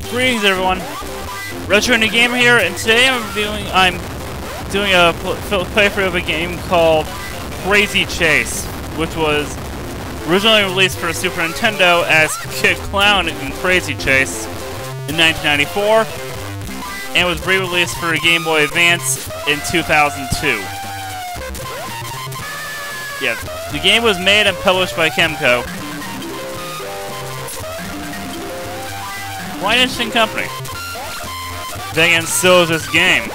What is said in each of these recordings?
Greetings, everyone. RetroIndieGamer here, and today I'm doing a playthrough of a game called Crazy Chase, which was originally released for Super Nintendo as Kid Klown in Crazy Chase in 1994, and was re-released for Game Boy Advance in 2002. Yeah, the game was made and published by Kemco. Quite an interesting company. Then again, so is this game.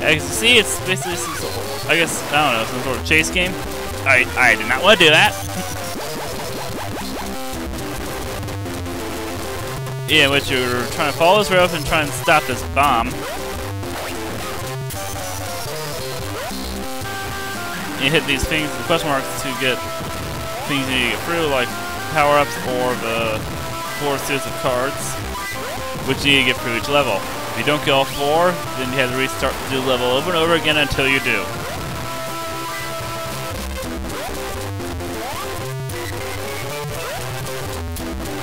As you can see, it's basically some sort of, I guess, I don't know, some sort of chase game. I did not want to do that. Yeah, in which you're trying to follow this rope and try and stop this bomb. You hit these things, the question marks, to get things you need to get through, like power-ups or the 4 suits of cards, which you need to get through each level. If you don't get all 4, then you have to restart the level over and over again until you do.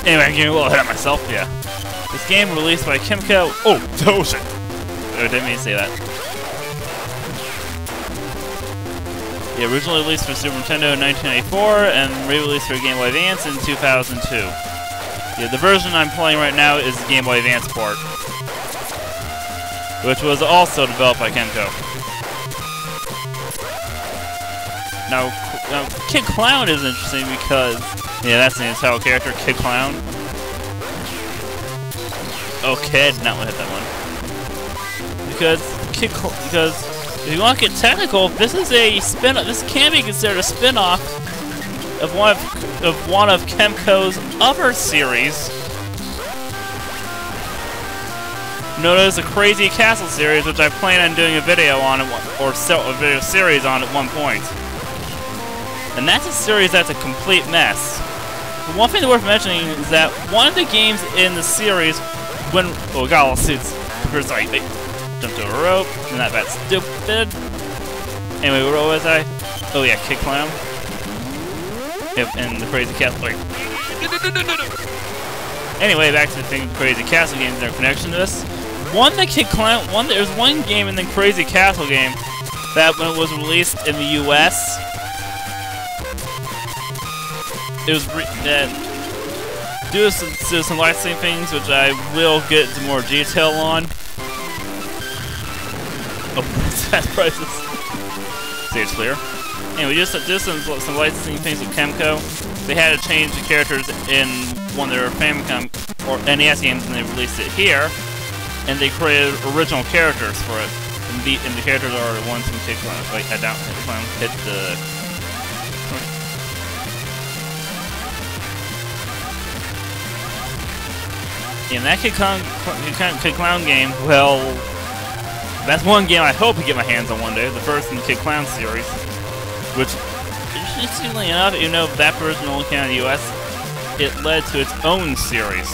Anyway, I'm getting a little ahead of myself, yeah. This game released by Kemco. Oh, shit. I didn't mean to say that. Yeah, originally released for Super Nintendo in 1994 and re-released for Game Boy Advance in 2002. Yeah, the version I'm playing right now is the Game Boy Advance port, which was also developed by Kemco. Now Kid Klown is interesting because, yeah, that's the title character, Kid Klown. Okay, I did not want to hit that one. Because if you want to get technical, this is a spin-off. This can be considered a spin-off of one of Kemco's other series, known as the Crazy Castle series, which I plan on doing a video on, or a video series on at one point. And that's a series that's a complete mess. The one thing worth mentioning is that one of the games in the series, we got all suits. Sorry, they jumped over a rope, and that's stupid. Anyway, where was I? Oh yeah, Kid Klown. Yep, and the Crazy Castle. Anyway, back to the thing, Crazy Castle games and their connection to this. There's one game in the Crazy Castle game that, when it was released in the U.S., it was due to some licensing things, which I will get into more detail on. Oh, that prices. Stage clear. Anyway, just some licensing things with Kemco. They had to change the characters in one of their Famicom or NES games, and they released it here. And they created original characters for it. And the characters are the ones from Kid Klown. Wait, I doubt Kid Klown hit the. In that Kid Klown game, well, that's one game I hope to get my hands on one day. The first in the Kid Klown series, which, interestingly enough, even though that version only came out in the US, it led to its own series.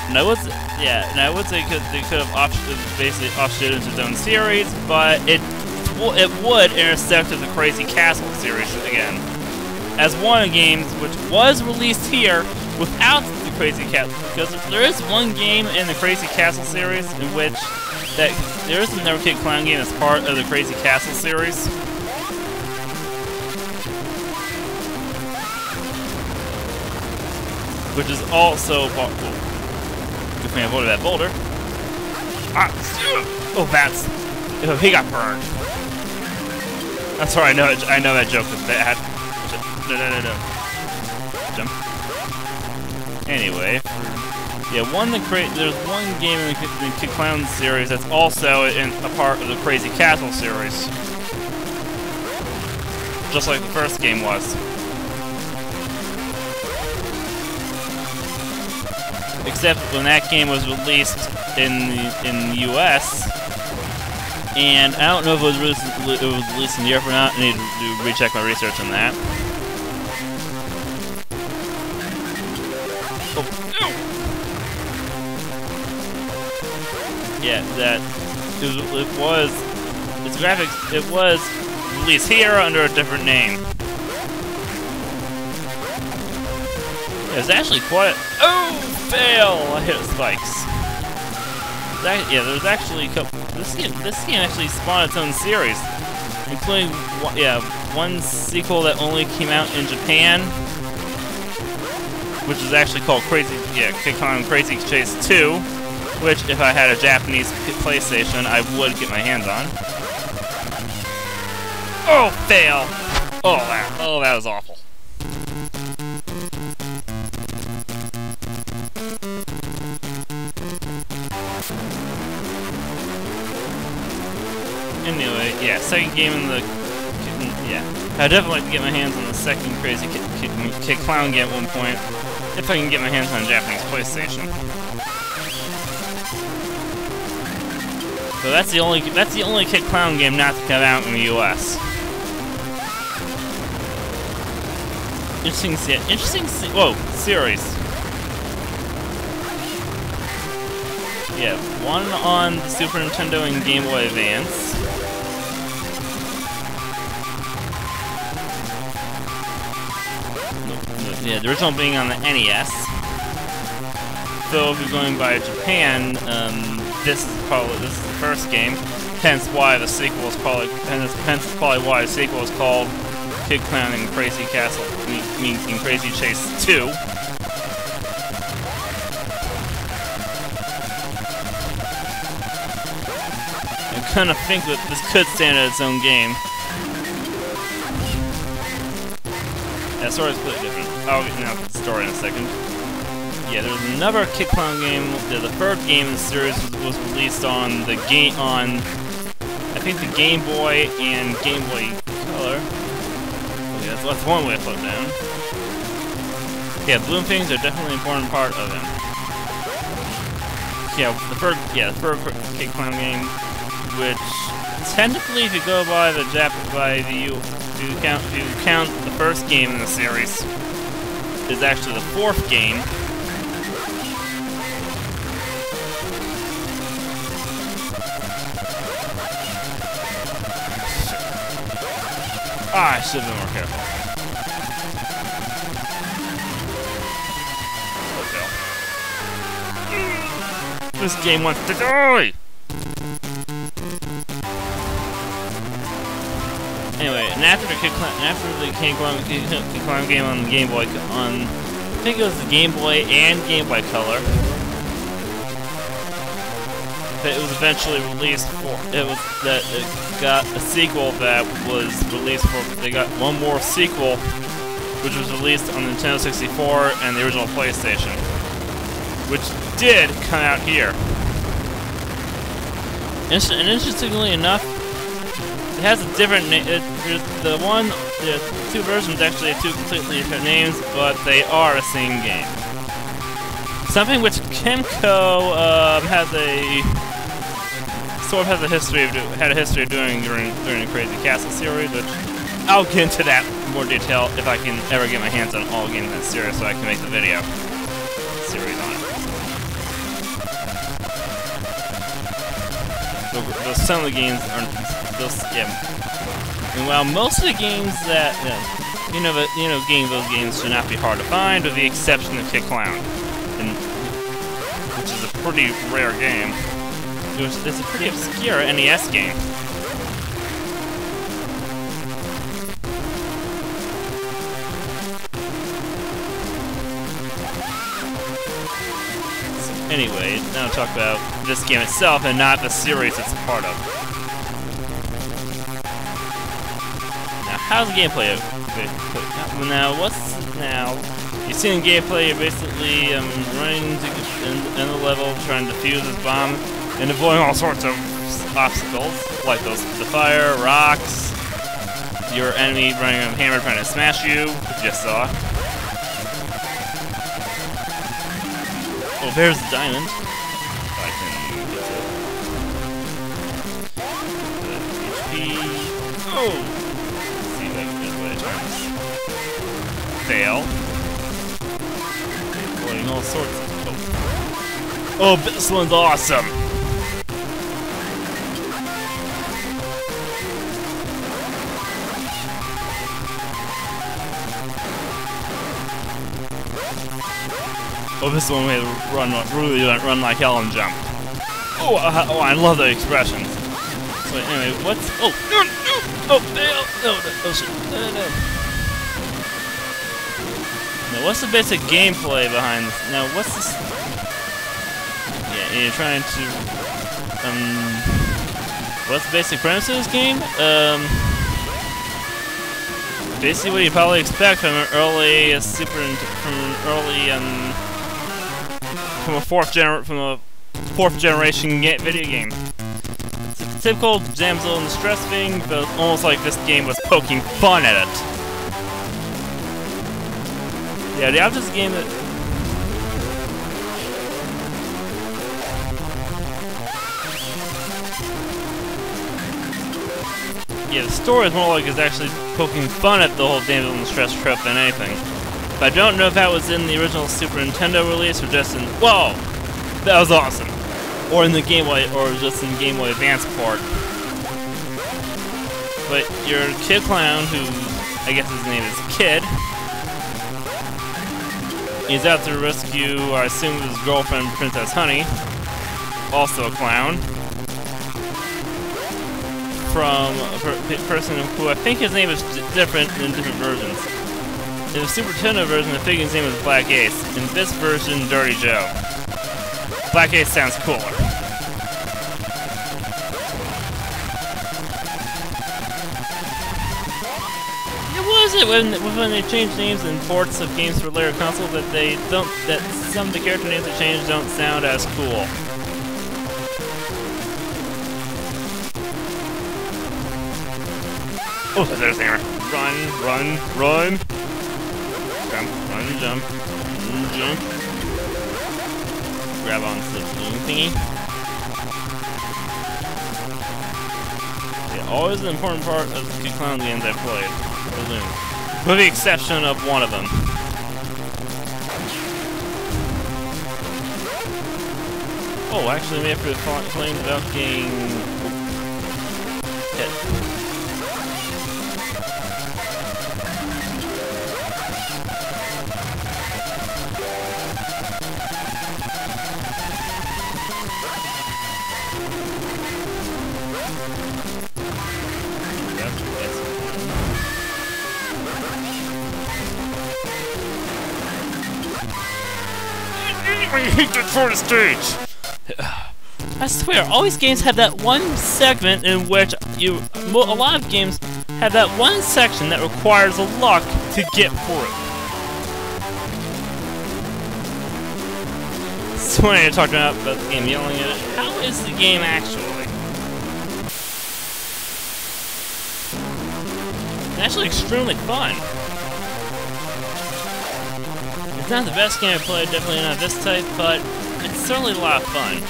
And I would say they could have basically offshoot into its own series, but it would intersect with the Crazy Castle series again, as one of the games which was released here without the Crazy Castle, because there is one game in the Crazy Castle series in which there is another Kid Klown game as part of the Crazy Castle series. Which is also good thing I avoided that boulder. Oh, he got burned. I'm sorry, I know that joke was bad. No. Jump. Anyway, yeah, there's one game in the Kid Klown series that's also a part of the Crazy Castle series, just like the first game was. Except when that game was released in the US, and I don't know if it was released in Europe or not. I need to recheck my research on that. Oh. Yeah, that it was its graphics, it was released here under a different name. It was actually quite. Oh, fail! I hit spikes. Yeah, there was actually a couple. This game actually spawned its own series, including one sequel that only came out in Japan, which is actually called Kid Klown Crazy Chase 2, which if I had a Japanese PlayStation, I would get my hands on. Oh, fail! Oh, that was awful. Anyway, yeah, second game in the... Yeah, I'd definitely like to get my hands on the second Crazy Kid Klown game at one point, if I can get my hands on a Japanese PlayStation. So that's the only Kid Klown game not to come out in the US. Interesting series. Yeah, one on the Super Nintendo and Game Boy Advance. Yeah, the original being on the NES. So if you're going by Japan, this is the first game. Hence why the sequel is probably why the sequel is called Kid Klown and Crazy Castle, in Crazy Chase 2. I kind of think that this could stand as its own game. Yeah, the story is completely different. I'll get into the story in a second. Yeah, there's another Kid Klown game. The third game in the series was released on the game I think the Game Boy and Game Boy Color. Okay, that's one way to put it down. Yeah, bloom things are definitely an important part of it. Yeah, the third Kid Klown game, which technically, if you go by the if you count the first game in the series, is actually the fourth game. I should have been more careful. Okay. This game wants to die! Anyway, and after the Kid Klown game on the Game Boy, I think it was the Game Boy and Game Boy Color, that it was eventually released for. It got a sequel that was released for. They got one more sequel, which was released on the Nintendo 64 and the original PlayStation, which did come out here. And interestingly enough, it has a different name. The two versions actually have two completely different names, but they are the same game. Something which Kemco had a history of doing during the Crazy Castle series, which I'll get into that in more detail if I can ever get my hands on all games in that series, so I can make the video series on it. Some of the games are and while most of the games that those games should not be hard to find, with the exception of Kid Klown, which is a pretty rare game. It's a pretty obscure NES game. So anyway, now I'll talk about this game itself and not the series it's a part of. Now, how's the gameplay? You see in gameplay, you're basically running to end the level, trying to defuse this bomb, and avoiding all sorts of obstacles, like the fire, rocks, your enemy running a hammer trying to smash you, which you just saw. Oh, there's the diamond. If I can get to it. HP. Oh! Let's see if I can get what it turns. Fail. Avoiding all sorts of... Oh, this one's awesome! Oh, this one way to really run like hell and jump. Oh, I love the expressions. So anyway, what's... Oh, no, no, oh, shit, no. Now, what's the basic gameplay behind this? Now, what's this... Yeah, you're trying to... What's the basic premise of this game? Basically what you probably expect from an early from a fourth generation video game. It's a typical damsel in distress thing, but almost like this game was poking fun at it. Yeah, the object is a game that... Yeah, the story is more like it's actually poking fun at the whole damsel in distress trope than anything. But I don't know if that was in the original Super Nintendo release or just in... Whoa! That was awesome! Or in the Game Boy, or just in Game Boy Advance port. But your kid Klown, who I guess his name is Kid, he's out to rescue, I assume, his girlfriend, Princess Honey, also a clown, from a person who I think his name is different in different versions. In the Super Nintendo version, I think his name was Black Ace. In this version, Dirty Joe. Black Ace sounds cooler. Was it when they changed names in ports of games for later consoles that some of the character names that changed don't sound as cool? Oh, there's the hammer. Run. Jump. Grab onto the balloon thingy. Yeah, always an important part of the Klown games I've played. Balloons. With the exception of one of them. Oh, actually, maybe after playing without getting hit. I hate that for the stage! I swear, all these games have that one segment in which a lot of games have that one section that requires a luck to get through. So when you're talking about the game, yelling at it, how is the game actually? It's actually extremely fun. It's not the best game I've played, definitely not this type, but it's certainly a lot of fun.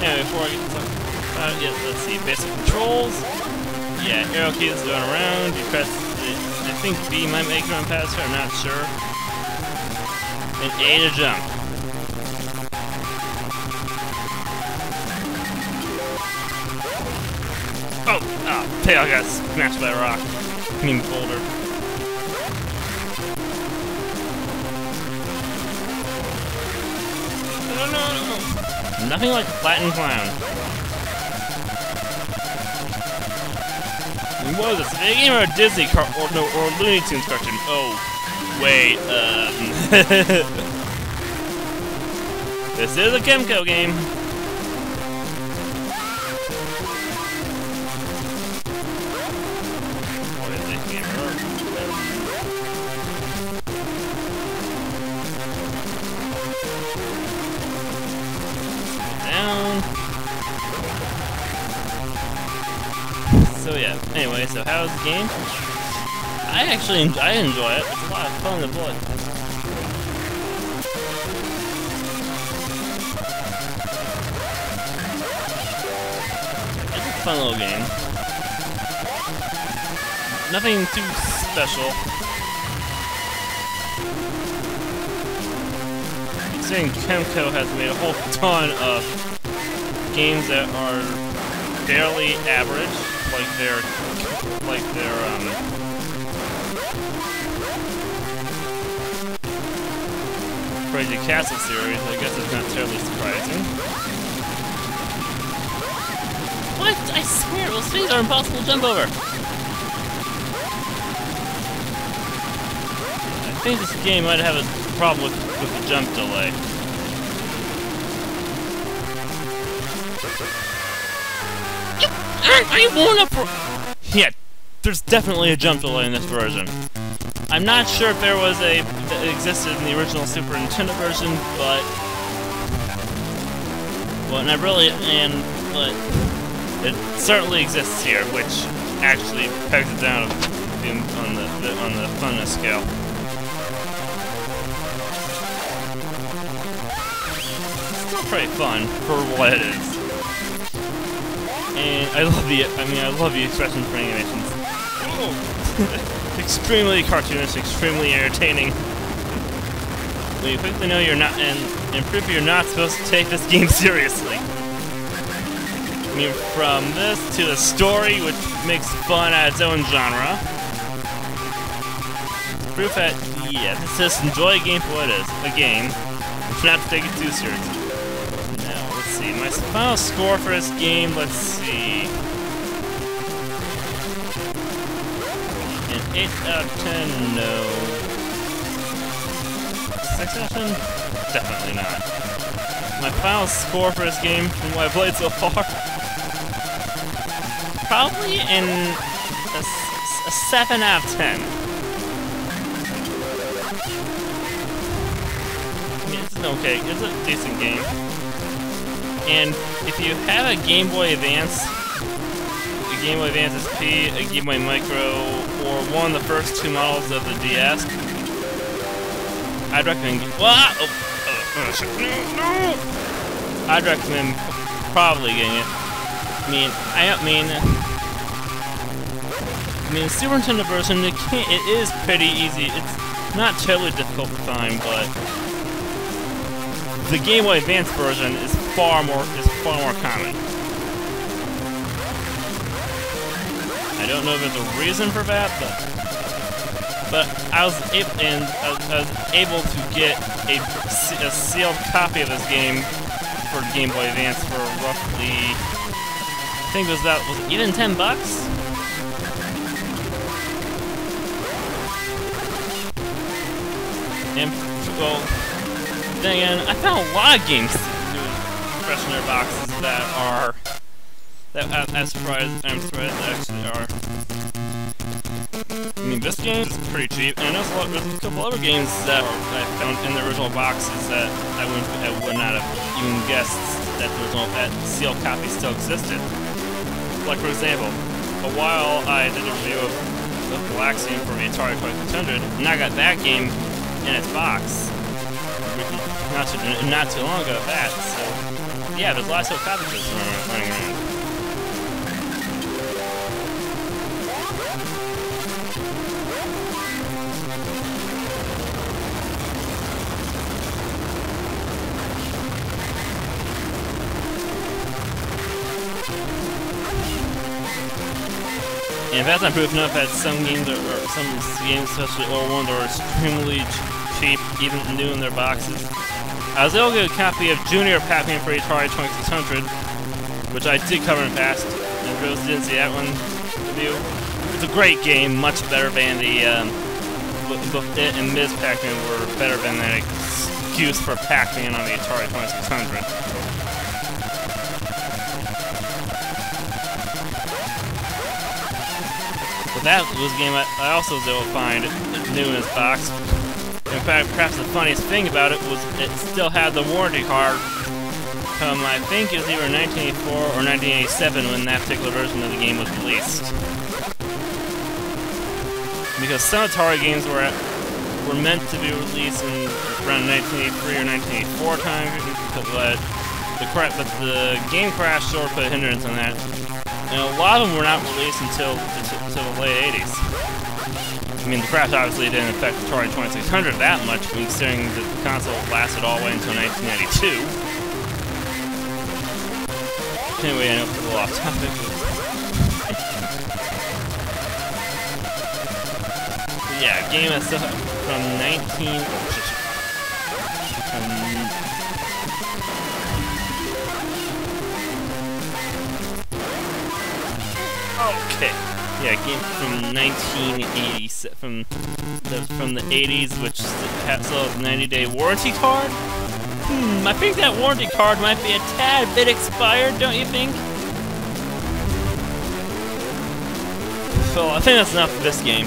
Anyway, before I get to talk about it, let's see, basic controls. Yeah, arrow keys going around, you press, I think B might make you run past her, I'm not sure. And A to jump. Oh, tail got smashed by a rock. I mean, boulder. No. Nothing like Latin Clown. What was this? A video game or a Disney or Looney Tunes cartoon? Oh, wait, This is a Kemco game. So yeah, anyway, so how's the game? I enjoy it. It's a lot of fun to play. It's a fun little game. Nothing too special. Considering Kemco has made a whole ton of games that are fairly average, like their Crazy Castle series. I guess it's not terribly surprising. What? I swear those things are impossible to jump over. I think this game might have a problem with the jump delay. Are you blown up for? Yeah, there's definitely a jump delay in this version. I'm not sure if there was that existed in the original Super Nintendo version, but it certainly exists here, which actually pegs it down on the funness scale. It's still pretty fun for what it is. And I love the expression for animations. Extremely cartoonish, extremely entertaining. When you quickly know you're not, and prove you're not supposed to take this game seriously. I mean, from this to the story, which makes fun at its own genre. Proof that, yeah, this is enjoy a game for what it is, a game, and not to take it too seriously. Now, let's see, my final score for this game, let's see. An 8 out of 10, no. 6 out of 10? Definitely not. My final score for this game, from what I've played so far, probably in a 7 out of 10. I mean, it's okay, it's a decent game. And if you have a Game Boy Advance, a Game Boy Advance SP, a Game Boy Micro, or one of the first two models of the DS, I'd recommend. I'd recommend probably getting it. I mean, Super Nintendo version. It is pretty easy. It's not terribly difficult to find, but the Game Boy Advance version is far more common. I don't know if there's a reason for that, but I was able to get a sealed copy of this game for Game Boy Advance for roughly, I think was it even $10? And well, then again, I found a lot of games fresh in their boxes I'm surprised they actually are. I mean, this game is pretty cheap, and there's a couple other games that I found in the original boxes that I would not have even guessed that the original sealed copy still existed. Like, for example, a while I did a review of Galaxian for the Atari 2600, and I got that game in its box not too long ago of that, so yeah, there's a lot of sealed copies of this running around. And if that's not proof enough that some games, especially old ones, are extremely cheap, even new in their boxes. I was able to get a copy of Junior Pac-Man for Atari 2600, which I did cover in past, and for those who didn't see that one review, it's a great game, much better than the it and Ms. Pac-Man were better than that excuse for Pac-Man on the Atari 2600. But that was a game I also was able to find new in its box. In fact, perhaps the funniest thing about it was it still had the warranty card from, I think it was either 1984 or 1987 when that particular version of the game was released. Because some Atari games were meant to be released in around 1983 or 1984 time, but the game crash sort of put a hindrance on that. And a lot of them were not released until the late 80s. I mean, the crash obviously didn't affect the Atari 2600 that much, considering that the console lasted all the way until 1992. Anyway, I know it's a little off topic. But yeah, game that's from 19... Okay. Yeah, game from 1980, from the 80s, which still has a 90-day warranty card. I think that warranty card might be a tad bit expired, don't you think? So I think that's enough for this game.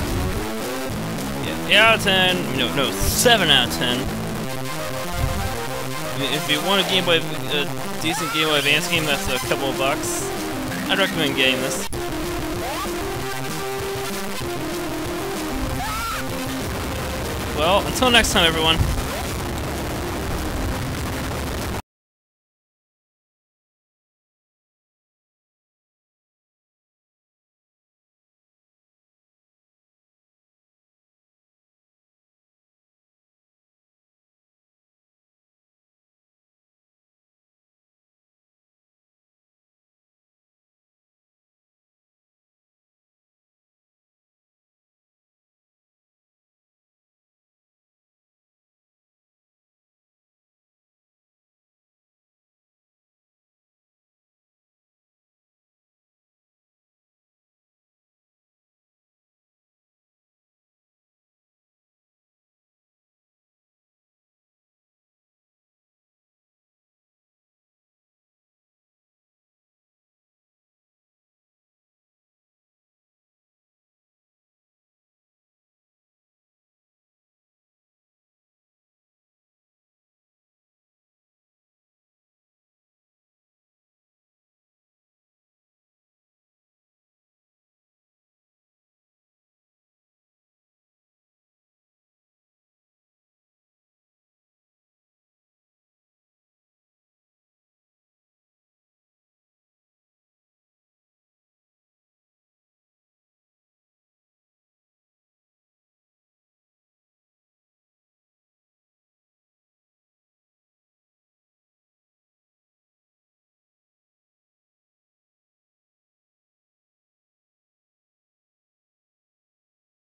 Yeah, 8 out of 10. No, 7 out of 10. If you want a decent Game Boy Advance game that's a couple of bucks, I'd recommend getting this. Well, until next time, everyone.